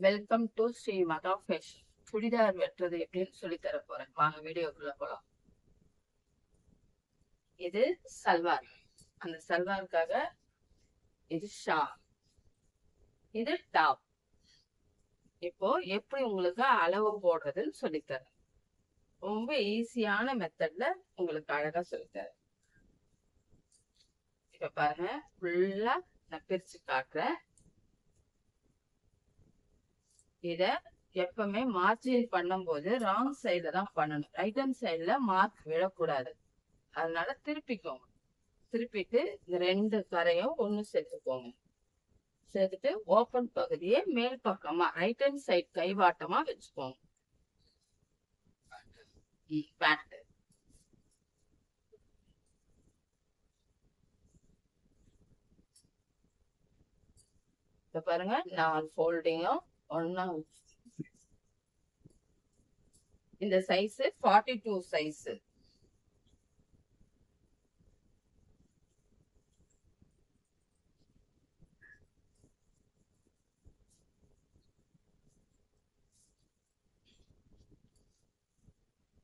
Welcome to Sri மகா fashion. Churidar வெட்டுறது எப்படின்னு சொல்லி தர போறேன். வாங்க வீடியோக்குள்ள போலாம். இது சல்வார். அந்த சல்வாருக்காக இது ஷா, இது டாப். இப்போ எப்படி உங்களுக்கு அளவு போடுறதுன்னு சொல்லித்தரேன். ரொம்ப ஈஸியான மெத்தட்ல உங்களுக்கு அழகா சொல்லித்தரேன். இப்ப பாருங்க, ஃபுல்லா நான் பிரிச்சு காட்டுறேன். இத எப்பவுமே மார்ஜின் பண்ணும்போது ராங் சைட்ல தான் பண்ணணும். ரைட் ஹேண்ட் சைட்ல மார்க் விழக்கூடாது. அதனால திருப்பிக்கோங்க. திருப்பிட்டு இந்த ரெண்டு கரையும் ஒண்ணு சேர்த்துக்கோங்க. சேர்த்துட்டு ஓப்பன் பகுதியை மேல் பக்கமா ரைட் ஹேண்ட் சைட் கைவாட்டமா வச்சுக்கோங்க. பேண்ட் இப்ப பாருங்க, நான் ஃபோல்டிங்கும் ஒன்னா இந்த சைஸ் 42 சைஸ்.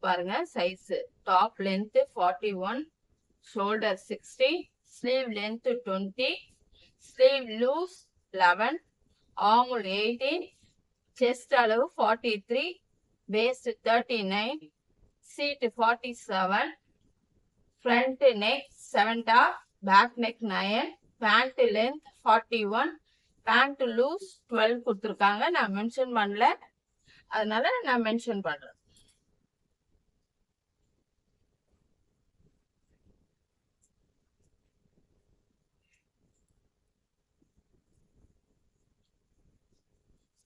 பாருங்க, size top length 41, shoulder 60, sleeve length 20, sleeve loose 11, arm 18, chest அளவு 43, waist 39, seat 47, front neck 7, back neck 9, pant length 41, pant loose 12 கொடுத்துருக்காங்க. நான் மென்ஷன் பண்ணல, அதனால நான் மென்ஷன் பண்றேன்.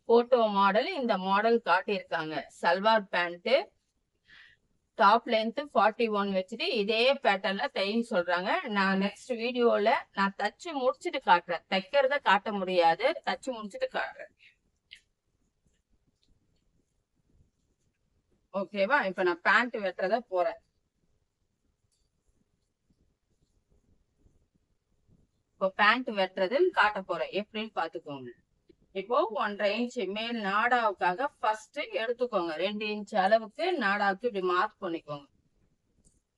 போட்டோ மாடல் இந்த மாடல் காட்டியிருக்காங்க. சல்வார் பேண்ட் டாப் லென்த் 41 வச்சுட்டு இதே பேட்டர்ன்ல தைன்னு சொல்றாங்க. நான் நெக்ஸ்ட் வீடியோல நான் தச்சு முடிச்சுட்டு காட்டுறேன். தைக்கிறத காட்ட முடியாது, தச்சு முடிச்சுட்டு காட்டுறேன். ஓகேவா? இப்ப நான் பேண்ட் வெட்டுறத போறேன். இப்போ பேண்ட் வெட்டுறதுன்னு காட்ட போறேன். எப்படின்னு பாத்துக்கோங்க. இப்போ 1.5 இன்ச் மேல் நாடாவுக்காக ஃபர்ஸ்ட் எடுத்துக்கோங்க. 2 இன்ச் அளவுக்கு நாடாவுக்கு இப்படி மார்க் பண்ணிக்கோங்க.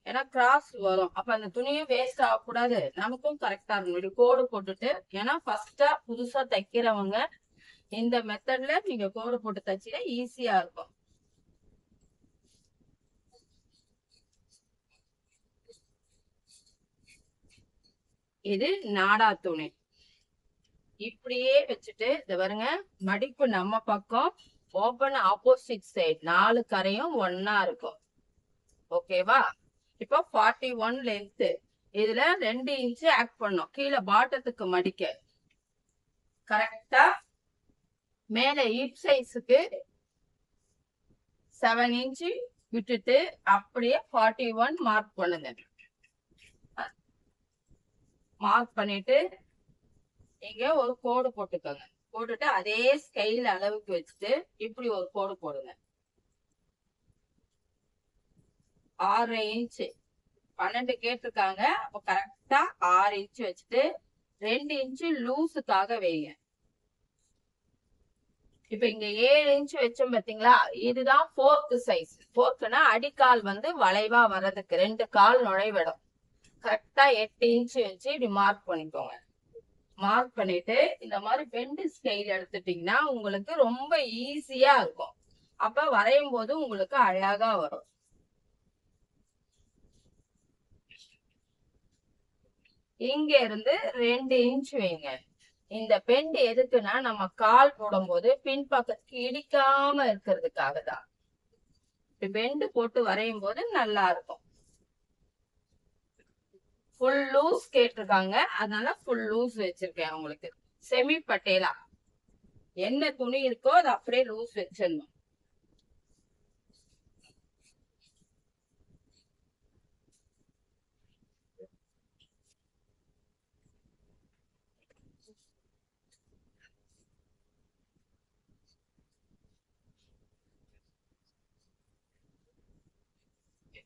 ஏன்னா கிராஸ் வரும், அப்ப அந்த துணியும் வேஸ்ட் ஆகக்கூடாது, நமக்கும் கரெக்டா இருக்கும். இப்படி கோடு போட்டுட்டு, ஏன்னா ஃபர்ஸ்டா புதுசா தைக்கிறவங்க இந்த மெத்தட்ல நீங்க கோடு போட்டு தைச்சீங்கன்னா ஈஸியா இருக்கும். இது நாடா துணி. இப்படியே வச்சுட்டு இத பாருங்க, மடிப்பு நம்ம பக்கம், ஓபன் ஆப்போசிட் சைட், 4 கரையும் ஒன்னா இருக்கும். ஓகேவா? இப்போ 41 லென்த், இதுல 2 இன்ச் ஆட் பண்ணும். கீழே பாட்டத்துக்கு மடிக்க கரெக்டா மேல ஹிப் சைஸுக்கு 7 இன்ச் விட்டுட்டு அப்படியே 41 மார்க் பண்ணுங்க. மார்க் பண்ணிட்டு இங்க ஒரு கோடு போட்டுக்கோங்க. போட்டுட்டு அதே ஸ்கைல் அளவுக்கு வச்சுட்டு இப்படி ஒரு கோடு போடுங்க. 6 இன்ச் 12 கேட்டிருக்காங்க. அப்ப கரெக்டா 6 இன்ச் வச்சுட்டு 2 இன்ச் லூஸுக்காக வைங்க. இப்ப இங்க 7 இன்ச் வச்சோம் பாத்தீங்களா, இதுதான் 4th சைஸ். 4த்னா அடிக்கால் வந்து வளைவா வர்றதுக்கு 2 கால் நுழைவிடும். கரெக்டா 8 இன்ச் வச்சு இப்படி மார்க் பண்ணிக்கோங்க. மார்க் பண்ணிட்டு இந்த மாதிரி பெண்டு ஸ்டைல் எடுத்துட்டீங்கன்னா உங்களுக்கு ரொம்ப ஈஸியா இருக்கும். அப்ப வரையும் போது உங்களுக்கு அழகா வரும். இங்க இருந்து 2 இன்ச் வைங்க. இந்த பெண்டு எதுக்குன்னா நம்ம கால் போடும் போது பின்பக்கத்துக்கு இடிக்காம இருக்கிறதுக்காக தான். பெண்டு போட்டு வரையும் போது நல்லா இருக்கும். ஃபுல் லூஸ் கேட்டிருக்காங்க, அதனால ஃபுல் லூஸ் வச்சிருக்கேன். உங்களுக்கு செமி பட்டேலா என்ன துணி இருக்கோ அதை அப்படியே லூஸ் வச்சிடணும்.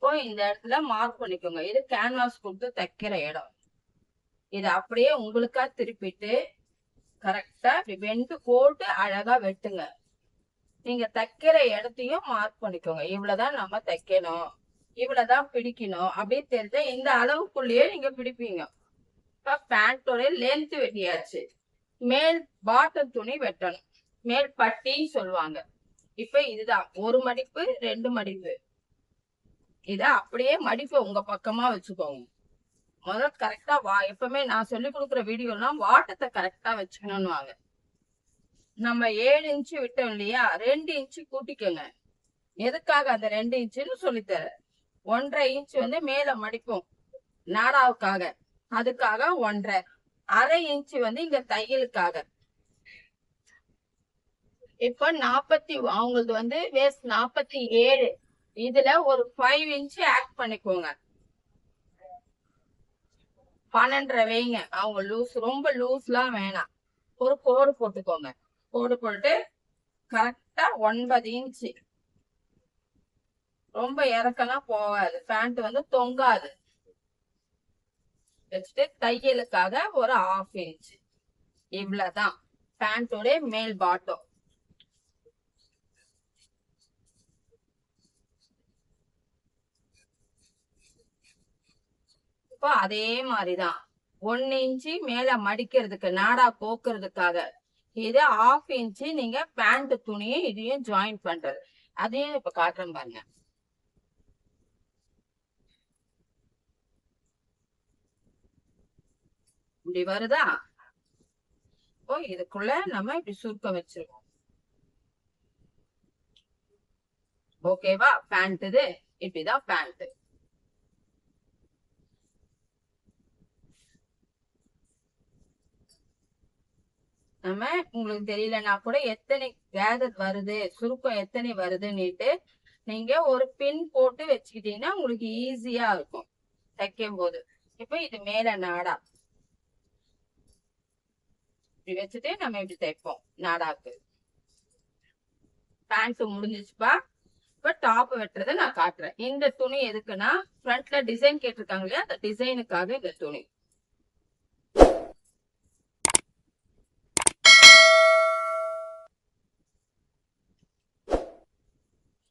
இப்போ இந்த இடத்துல மார்க் பண்ணிக்கோங்க. இது கேன்வாஸ் கொடுத்து தைக்கிற இடம். இதை அப்படியே உங்களுக்கா திருப்பிட்டு கரெக்டா இப்படி வெண்டு போட்டு அழகா வெட்டுங்க. நீங்க தைக்கிற இடத்தையும் மார்க் பண்ணிக்கோங்க. இவ்வளவுதான் நம்ம தைக்கணும், இவ்வளவுதான் பிடிக்கணும் அப்படின்னு தெரிஞ்ச இந்த அளவுக்குள்ளேயே நீங்க பிடிப்பீங்க. இப்ப பேண்டோட லென்த் வெட்டியாச்சு. மேல் பாட்டம் துணி வெட்டணும். மேல் பட்டின்னு சொல்லுவாங்க. இப்ப இதுதான் 1 மடிப்பு 2 மடிப்பு. இத அப்படியே மடிப்பு உங்க பக்கமா வச்சுக்கோங்க. முதல்ல கரெக்டா எப்பவுமே நான் சொல்லி கொடுக்குற வீடியோலாம் வாட்டத்தை கரெக்டா வச்சுக்கணும்னு வாங்க. நம்ம 7 இன்ச்சு விட்டோம் இல்லையா, 2 இன்ச்சு கூட்டிக்கோங்க. எதுக்காக அந்த 2 இன்ச்சுன்னு சொல்லித்தர. 1.5 இன்ச்சு வந்து மேல மடிப்போம் நாடாவுக்காக, அதுக்காக 1.5. 1/2 இன்ச்சு வந்து இங்க தையலுக்காக. இப்ப 40 அவங்களுக்கு வந்து வேஸ்ட் 47. இதுல ஒரு 5 இன்ச்சு ஆட் பண்ணிக்கோங்க. 12.5 வைங்க. அவங்க லூஸ், ரொம்ப லூஸ்லாம் வேணாம். ஒரு கோடு போட்டுக்கோங்க. கோடு போட்டு கரெக்டா 9 இன்ச்சு. ரொம்ப இறக்கலாம் போகாது, பேண்ட் வந்து தொங்காது. வச்சுட்டு தையலுக்காக ஒரு 1/2 இன்ச்சு. இவ்வளவுதான் பேண்டோட மேல் பாட்டம். இப்போ அதே மாதிரிதான் 1 இன்ச்சு மேல மடிக்கிறதுக்கு, நாடா கோக்குறதுக்காக. இது 1/2 இன்ச்சு நீங்க பேண்ட் துணியை இதையும் ஜாயின் பண்றது. அதையும் இப்ப காட்டுறேன் பாருங்க. இப்படி வருதா? இப்போ இதுக்குள்ள நம்ம இப்படி சுருக்கம் வச்சிருக்கோம். ஓகேவா? பேண்ட் இது இப்படிதான் பேண்ட். நம்ம உங்களுக்கு தெரியலன்னா கூட எத்தனை கேதர் வருது, சுருக்கம் எத்தனை வருதுன்னுட்டு நீங்க ஒரு பின் போட்டு வச்சுக்கிட்டீங்கன்னா உங்களுக்கு ஈஸியா இருக்கும் தைக்கும் போது. இப்ப இது மேல நாடா இப்படி வச்சுட்டு நம்ம இப்படி தைப்போம். நாடாக்கு பேண்ட் முடிஞ்சிச்சுப்பா. இப்ப டாப் வெட்டுறதை நான் காட்டுறேன். இந்த துணி எதுக்குன்னா ஃப்ரண்ட்ல டிசைன் கேட்டிருக்காங்க இல்லையா, அந்த டிசைனுக்காக இந்த துணி.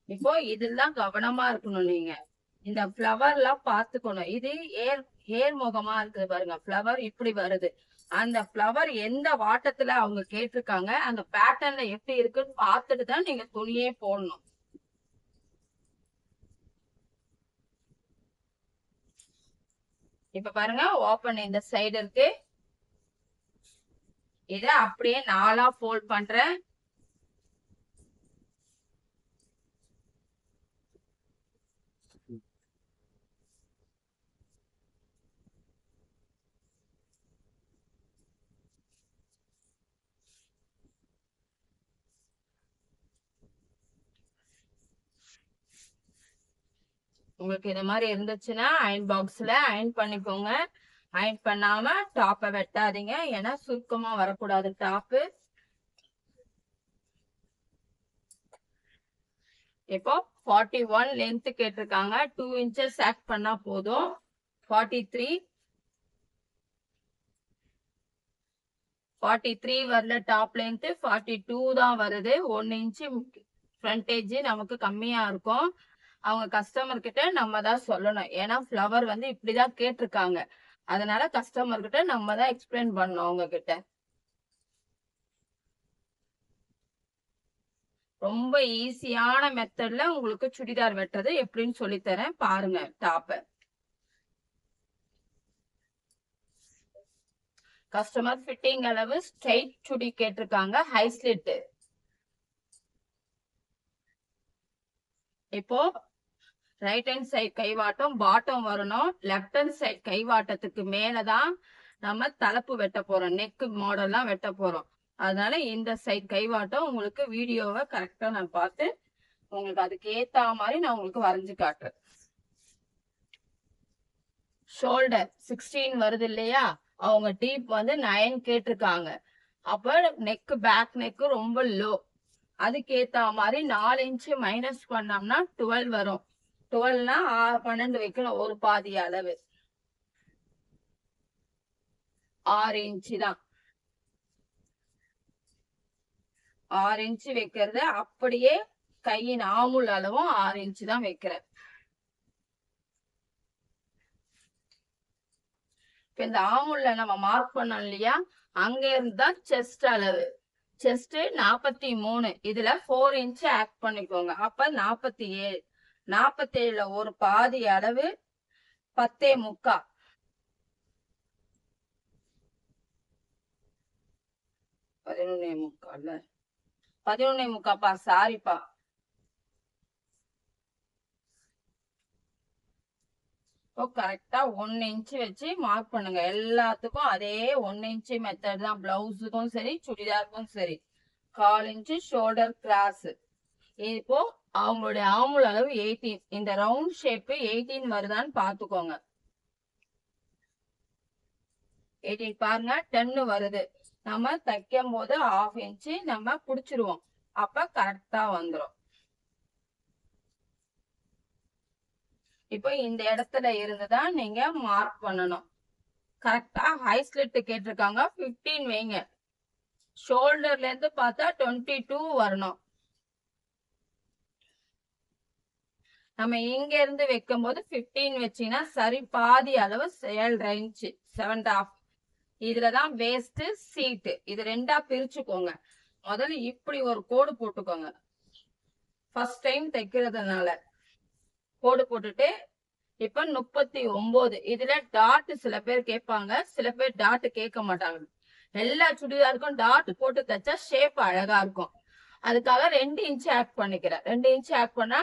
இப்போ இதெல்லாம் கவனமா இருக்கணும். நீங்க இந்த ஃப்ளவர் எல்லாம் பாத்துக்கணும். இது ஏர் முகமா இருக்குது பாருங்க, ஃப்ளவர் இப்படி வருது. அந்த ஃப்ளவர் எந்த வாட்டத்துல அவங்க கேட்டிருக்காங்க, அந்த பேட்டர்ன்ல எப்படி இருக்குன்னு பார்த்துட்டு தான் நீங்க துணியே போடணும். இப்ப பாருங்க, ஓப்பன் இந்த சைடு இருக்கு. இத அப்படியே 4ஆ ஃபோல்ட் பண்றேன். உங்களுக்கு இது மாதிரி இருந்துச்சுன்னா அயன் பாக்ஸ்ல அயன் பண்ணிக்கோங்க. அயன் பண்ணாம டாப்பை வெட்டாதீங்க, ஏன்னா சுருக்கமா வரக்கூடாது டாப்பு. இப்போ 41 லென்த் கேட்டிருக்காங்க. 2 இன்ச்சஸ் ஆட் பண்ணா போதும். 43 வரல டாப் லென்த், 42 தான் வருது. 1 இன்ச்சு ஃப்ரண்டேஜ் நமக்கு கம்மியா இருக்கும். அவங்க கஸ்டமர் கிட்ட நம்ம தான் சொல்லணும், ஏன்னா ஃப்ளவர் வந்து இப்படிதான் கேட்டிருக்காங்க. அதனால கஸ்டமர் கிட்ட நம்ம தான் எக்ஸ்பிளைன் பண்ணணும் அவங்க கிட்ட. ரொம்ப ஈஸியான மெத்தட்ல உங்களுக்கு சுடிதார் வெட்டுறது எப்படின்னு சொல்லித்தரேன் பாருங்க. டாப்ப கஸ்டமர் ஃபிட்டிங் அளவு ஸ்ட்ரைட் சுடி கேட்டிருக்காங்க, ஹை ஸ்லிட். இப்போ ரைட் ஹேண்ட் சைட் கைவாட்டம் பாட்டம் வரணும். லெஃப்ட் ஹேண்ட் சைட் கைவாட்டத்துக்கு மேலதான் நம்ம தலப்பு வெட்ட போறோம், நெக் மாடல்லாம் வெட்ட போறோம். அதனால இந்த சைட் கைவாட்டம் உங்களுக்கு வீடியோவை கரெக்டா நான் பார்த்து உங்களுக்கு அதுக்கு ஏத்த மாதிரி நான் உங்களுக்கு வரைஞ்சு காட்டுறேன். ஷோல்டர் 16 வருது இல்லையா, அவங்க டீப் வந்து 9 கேட்டிருக்காங்க. அப்ப நெக் பேக் நெக் ரொம்ப லோ, அதுக்கேத்த மாதிரி 4 இன்ச்சு மைனஸ் பண்ணோம்னா 12 வரும். 12னா 12 வைக்கணும், ஒரு பாதி அளவு 6 இன்ச்சு தான். 6 இன்ச் வைக்கிறது அப்படியே கையின் ஆமுல் அளவும் 6 இன்ச் தான் வைக்கிறேன். இப்ப இந்த ஆமுல்ல நம்ம மார்க் பண்ணோம் இல்லையா, அங்க இருந்தா செஸ்ட் அளவு. செஸ்ட் 43, இதுல 4 இன்ச் ஆட் பண்ணிக்கோங்க. அப்ப 47. 47ல ஒரு பாதி அளவு 10.75. 11.75 11.75பா, சாரிப்பா. கரெக்டா 1 இன்ச் வச்சு மார்க் பண்ணுங்க. எல்லாத்துக்கும் அதே 1 இன்ச் மெத்தட் தான். பிளவுஸுக்கும் சரி, சுடிதாருக்கும் சரி. 1/4 இன்ச் ஷோல்டர் கிராஸ். இப்போ அவங்களுடைய ஆமுல் அளவு 18. இந்த ரவுண்ட் ஷேப் 18 வருதான்னு பாத்துக்கோங்க. 18 பாருங்க, 10 வருது. நம்ம தைக்கும் போது 1/2 இன்ச் நம்ம புடிச்சிருவோம். அப்ப கரெக்டா வந்துரும். இப்போ இந்த இடத்துல இருந்துதான் நீங்க மார்க் பண்ணணும். கரெக்டா ஹை ஸ்லிட் கேட்டிருக்காங்க, 15 வைங்க. ஷோல்டர்ல இருந்து பார்த்தா 22 வரணும். நம்ம இங்க இருந்து வைக்கும் போது 15 வச்சீங்கன்னா சரி பாதி அளவு 7.5 இன்ச், 7.5. இதுலதான் வேஸ்ட் சீட். இது ரெண்டா பிரிச்சுக்கோங்க. முதல்ல இப்படி ஒரு கோடு போட்டுக்கோங்க. ஃபர்ஸ்ட் டைம் தைக்கிறதுனால கோடு போட்டுட்டு இப்ப 39. இதுல டாட் சில பேர் கேட்பாங்க, சில பேர் டாட் கேட்க மாட்டாங்க. எல்லா சுடிதாருக்கும் டாட் போட்டு தைச்சா ஷேப் அழகா இருக்கும். அதுக்காக 2 இன்ச் ஆட் பண்ணிக்கிறேன். 2 இன்ச் ஆட் பண்ணா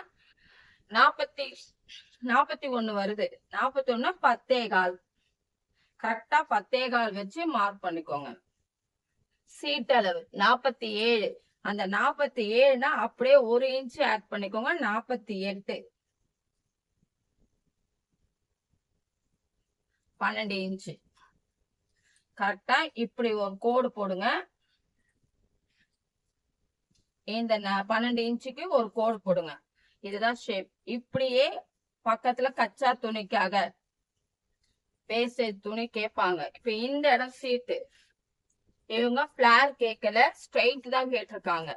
41 வருது. 41 10.25. கரெக்டா 10.25 வச்சு மார்க் பண்ணிக்கோங்க. சீட் அளவு 47. அந்த 47னா அப்படியே 1 இன்ச் ஆட் பண்ணிக்கோங்க. 48. 12 இன்ச். கரெக்டா இப்படி ஒரு கோடு போடுங்க. இந்த 12 இன்ச்சுக்கு ஒரு கோடு போடுங்க. இதுதான் ஷேப். இப்படியே பக்கத்துல கச்சா துணிக்காக பேஸ்ட் துணி கேட்பாங்க. இப்ப இந்த இடம் சீட்டு. இவங்க பிளார் கேட்கல, ஸ்ட்ரைட் தான் கேட்டிருக்காங்க.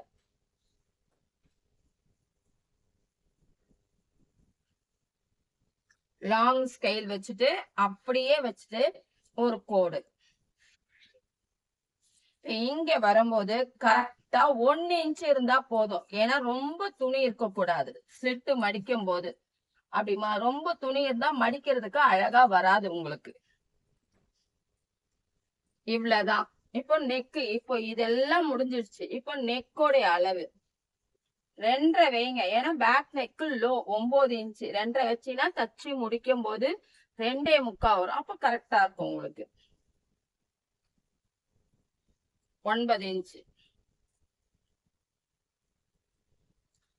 லாங் ஸ்கைல் வச்சுட்டு அப்படியே வச்சுட்டு ஒரு கோடு. இங்க வரும்போது கரெக்டா 1 இன்ச் இருந்தா போதும். ஏன்னா ரொம்ப துணி இருக்க கூடாது ஸ்லிட் மடிக்கும் போது. அப்படிமா ரொம்ப துணி இருந்தா மடிக்கிறதுக்கு அழகா வராது உங்களுக்கு. இவ்வளவுதான். இப்போ நெக்கு, இப்போ இதெல்லாம் முடிஞ்சிருச்சு. இப்போ நெக்கோடைய அளவு 2.5 வைங்க. ஏன்னா பேக் நெக்கு லோ 9 இன்ச். 2.5 வச்சுன்னா தச்சு முடிக்கும் போது 2.75 வரும். அப்ப கரெக்டா இருக்கும் உங்களுக்கு. 9 இன்ச்.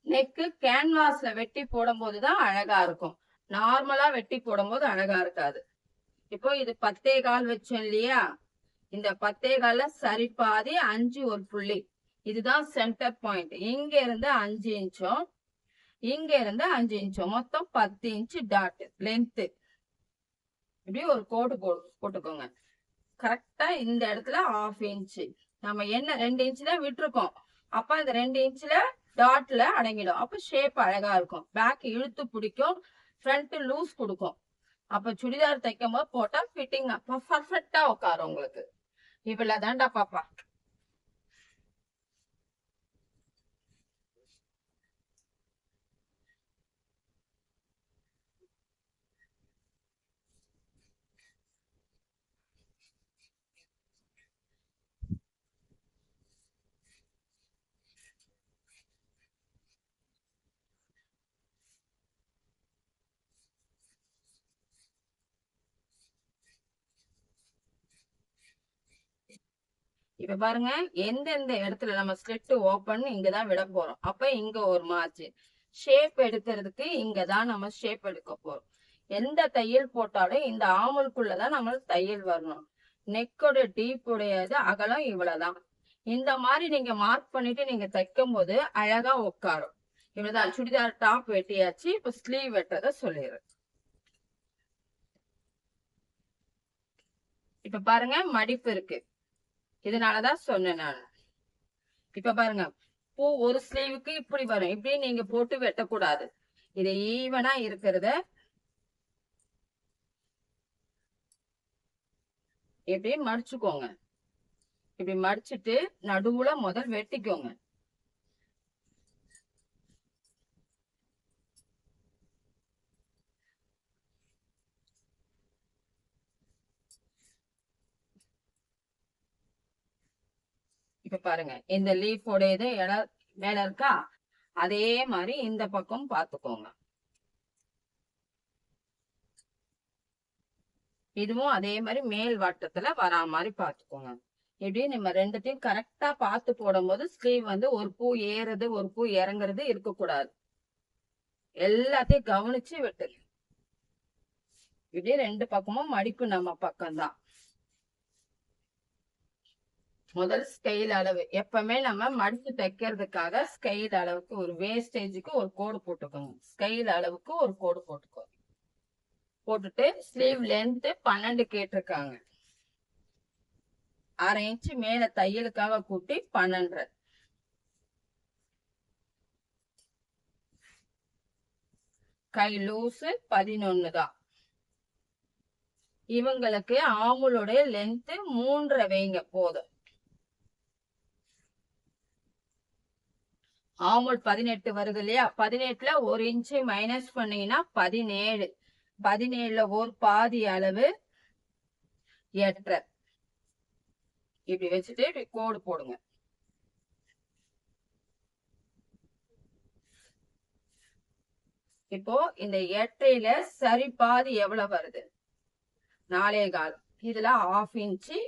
நெக்கு கேன்வாஸ்ல வெட்டி போடும் போதுதான் அழகா இருக்கும். நார்மலா வெட்டி போடும் போது அழகா இருக்காது. இப்போ இது 10.25 வச்சோம் இல்லையா, இந்த 10.25 சரி பாதி 5 ஒரு புள்ளி. இதுதான் சென்டர் பாயிண்ட். இங்க இருந்து 5 இன்ச்சும் இங்க இருந்து 5 இன்ச்சும் மொத்தம் 10 இன்ச் டாட் லென்த். இப்படி ஒரு கோடு போட்டுக்கோங்க. கரெக்டா இந்த இடத்துல 1/2 இன்ச். நம்ம என்ன 2 இன்ச் தான் விட்டுருக்கோம். அப்ப இந்த 2 இன்ச்ல டாட்ல அடங்கிடும். அப்ப ஷேப் அழகா இருக்கும். பேக் இழுத்து பிடிக்கும், ஃப்ரண்ட் லூஸ் கொடுக்கும். அப்ப சுடிதார் தைக்கும் போது போட்டா ஃபிட்டிங் பர்ஃபெக்டா உட்காரும் உங்களுக்கு. இவ்வளவுதான்டா பாப்பா. இப்ப பாருங்க, எந்தெந்த இடத்துல நம்ம ஸ்லிட் ஓபன் இங்கதான் விட போறோம். அப்ப இங்க ஒரு மார்ஜின் ஷேப் எடுக்கிறதுக்கு இங்கதான் நம்ம ஷேப் எடுக்க போறோம். எந்த தையல் போட்டாலும் இந்த ஆமுலுக்குள்ளதான் நம்ம தையல் வரணும். நெக்கோட டீப் உடையது அகலம் இவ்வளவுதான். இந்த மாதிரி நீங்க மார்க் பண்ணிட்டு நீங்க தைக்கும் போது அழகா உட்காரும். இவ்வளவுதான். சுடிதார் டாப் வெட்டியாச்சு. இப்ப ஸ்லீவ் வெட்டுறத சொல்லிடுறேன். இப்ப பாருங்க, மடிப்பு இருக்கு. இதனாலதான் சொன்னேன் நான். இப்ப பாருங்க, பூ ஒரு ஸ்லீவுக்கு இப்படி வரும். இப்படி நீங்க போட்டு வெட்டக்கூடாது. இது ஈவனா இருக்கிறத இப்படி மடிச்சுக்கோங்க. இப்படி மடிச்சிட்டு நடுவுல முதல் வெட்டிக்கோங்க. இப்ப பாருங்க, இந்த லீஃபோட இது மேல இருக்கா, அதே மாதிரி இந்த பக்கம் பாத்துக்கோங்க. இதுவும் அதே மாதிரி மேல் வட்டத்துல வரா மாதிரி பாத்துக்கோங்க. இப்படி நம்ம ரெண்டுத்தையும் கரெக்டா பார்த்து போடும் போது ஸ்லீவ் வந்து ஒரு பூ ஏறுறது ஒரு பூ இறங்குறது இருக்கக்கூடாது. எல்லாத்தையும் கவனிச்சு வெட்டுங்க. இப்படி ரெண்டு பக்கமும் மடிப்பு நம்ம பக்கம்தான். முதல் ஸ்கெயில் அளவு எப்பவுமே நம்ம மடிச்சு தைக்கிறதுக்காக ஸ்கெயில் அளவுக்கு ஒரு வேஸ்டேஜுக்கு ஒரு கோடு போட்டுக்கோங்க. ஸ்கெயில் அளவுக்கு ஒரு கோடு போட்டுக்கோங்க. போட்டுட்டு ஸ்லீவ் லென்த் 12 கேட்டிருக்காங்க. 1/2 இன்ச்சு மேல தையலுக்காக கூட்டி 12. கை லூசு 11 தான். இவங்களுக்கு ஆமுளுடைய லென்த் 3 வைங்க போதும். ஆமுல் 18 வருது இல்லையா, 18ல 1 இன்ச்சு மைனஸ் பண்ணீங்கன்னா 17. 17ல ஒரு பாதி அளவு 8. இப்படி வச்சுட்டு இப்படி கோடு போடுங்க. இப்போ இந்த 8ல சரி பாதி எவ்வளவு வருது, 4.25. இதுல 1/2 இன்ச்சு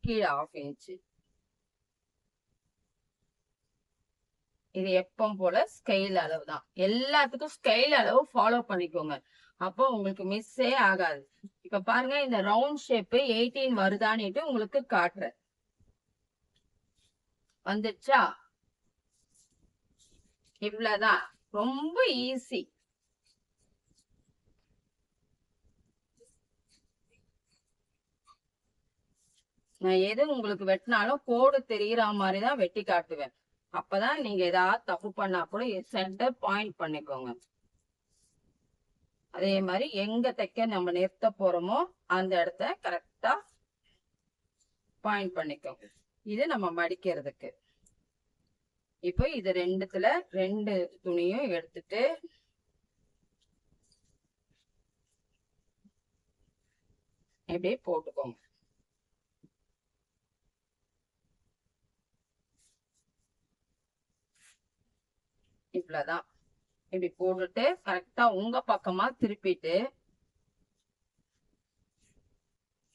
கீழே 1/2 இன்ச்சு. இது எப்பவும் போல ஸ்கெயில் அளவு தான். எல்லாத்துக்கும் ஸ்கெயில் அளவு ஃபாலோ பண்ணிக்கோங்க. அப்போ உங்களுக்கு மிஸ்ஸே ஆகாது. இப்ப பாருங்க, இந்த ரவுண்ட் ஷேப் 18 வருதான்னுட்டு உங்களுக்கு காட்டுறேன். வந்துச்சா? இவ்வளவுதான், ரொம்ப ஈஸி. நான் எது உங்களுக்கு வெட்டினாலும் கோடு தெரியற மாதிரிதான் வெட்டி காட்டுவேன். அப்பதான் நீங்க ஏதாவது தப்பு பண்ணா கூட சென்டர் பாயிண்ட் பண்ணிக்கோங்க. அதே மாதிரி எங்க தைக்க நம்ம நிறுத்த போறோமோ அந்த இடத்த கரெக்டா பாயிண்ட் பண்ணிக்கோங்க. இது நம்ம மடிக்கிறதுக்கு. இப்போ இது ரெண்டுத்துல 2 துணியும் எடுத்துட்டு இப்படியே போட்டுக்கோங்க. இவ்வளவுதான். இப்படி போட்டுட்டு கரெக்டா உங்க பக்கமா திருப்பிட்டு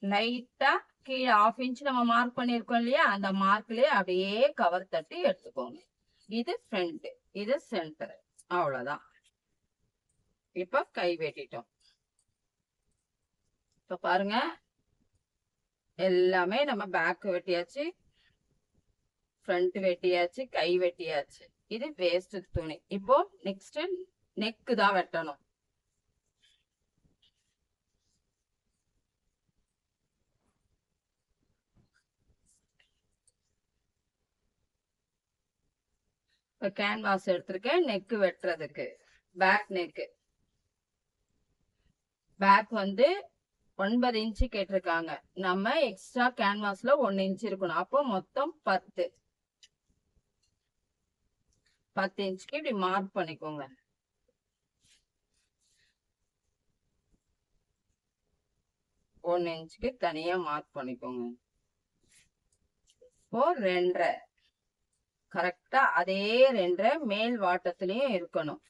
லைட்டா கீழே 1/2 இன்ச் நம்ம மார்க் பண்ணிருக்கோம் இல்லையா, அந்த மார்க்லயே அப்படியே கவர் தட்டி எடுத்துக்கோங்க. இது ஃப்ரண்ட், இது சென்டர். அவ்வளவுதான். இப்ப கை வெட்டிட்டோம். இப்ப பாருங்க, எல்லாமே நம்ம பேக் வெட்டியாச்சு, ஃப்ரண்ட் வெட்டியாச்சு, கை வெட்டியாச்சு. இது வேஸ்ட் துணி. இப்போ நெக்ஸ்ட் நெக்கு தான் வெட்டணும். இப்ப கேன்வாஸ் எடுத்திருக்கேன் நெக்கு வெட்டுறதுக்கு. Back neck. பேக் வந்து 9 இன்ச்சு கேட்டிருக்காங்க. நம்ம எக்ஸ்ட்ரா கேன்வாஸ்ல 1 இன்ச் இருக்கணும். அப்போ மொத்தம் 10 இன்ச்சுக்கு இப்படி மார்க் பண்ணிக்கோங்க. ஒன்னு இன்ச்சுக்கு தனியா மார்க் பண்ணிக்கோங்க. இப்போ 2.5 கரெக்டா அதே 2.5 மேல் வாட்டத்திலயும் இருக்கணும்.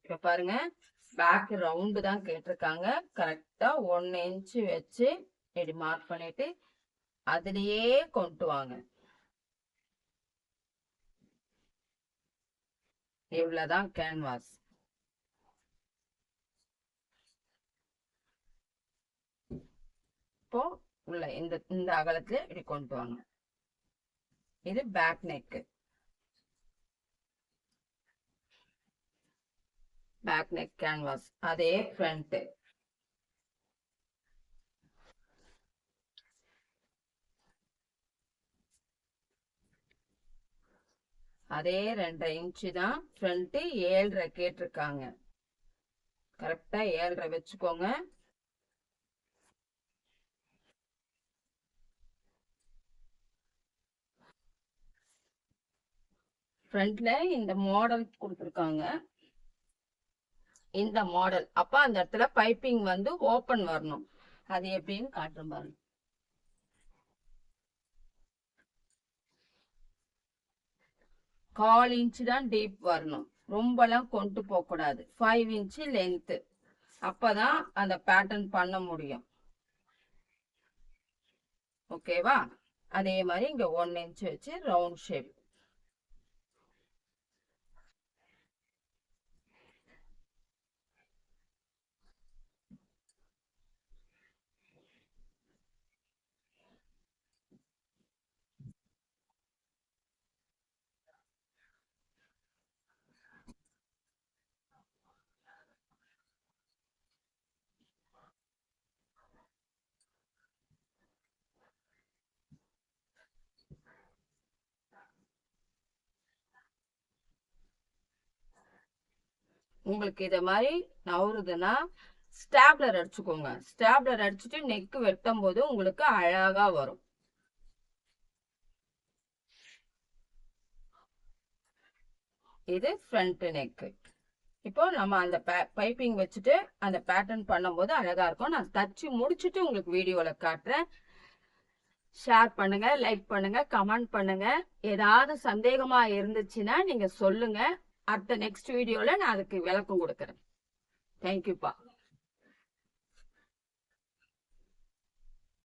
இப்ப பாருங்க, பேக் ரவுண்டு தான் கேட்டிருக்காங்க. கரெக்டா 1 இன்ச்சு வச்சு இப்படி மார்க் பண்ணிட்டு அதுலயே கொண்டு வாங்க. இவ்வளவுதான் கேன்வாஸ். இப்போ உள்ள இந்த அகலத்துல இப்படி கொண்டு வாங்க. இது back neck. Back neck canvas, அதே ஃப்ரண்ட். அதே 2.5 இன்ச்சு தான் ஃப்ரண்ட். 7.5 கேட்டிருக்காங்க. கரெக்டா 7.5 வச்சுக்கோங்க. ஃப்ரண்ட்ல இந்த மாடல் கொடுத்துருக்காங்க, இந்த மாடல். அப்ப அந்த இடத்துல பைப்பிங் வந்து ஓபன் வரணும். அது எப்படின்னு காட்டுறேன் பாருங்க. கால் இன்ச்சு தான் டீப் வரணும், ரொம்பலாம் கொண்டு போக கூடாது. 5 இன்ச்சு லென்த். அப்பதான் அந்த பேட்டர்ன் பண்ண முடியும். ஓகேவா? அதே மாதிரி இங்க 1 இன்ச் வச்சு ரவுண்ட் ஷேப். உங்களுக்கு இத மாதிரி நவுறுதுன்னா ஸ்டாப்லர் அடிச்சுக்கோங்க. ஸ்டாப்லர் அடிச்சுட்டு நெக் வெட்டும் போது உங்களுக்கு அழகா வரும். இது ஃப்ரண்ட் நெக். இப்போ நம்ம அந்த பைப்பிங் வச்சுட்டு அந்த பேட்டர்ன் பண்ணும்போது அழகா இருக்கும். நான் தச்சு முடிச்சுட்டு உங்களுக்கு வீடியோல காட்டுறேன். ஷேர் பண்ணுங்க, லைக் பண்ணுங்க, கமெண்ட் பண்ணுங்க. ஏதாவது சந்தேகமா இருந்துச்சுன்னா நீங்க சொல்லுங்க. அடுத்த நெக்ஸ்ட் வீடியோல நான் அதுக்கு விளக்கம் கொடுக்குறேன். தேங்க்யூப்பா.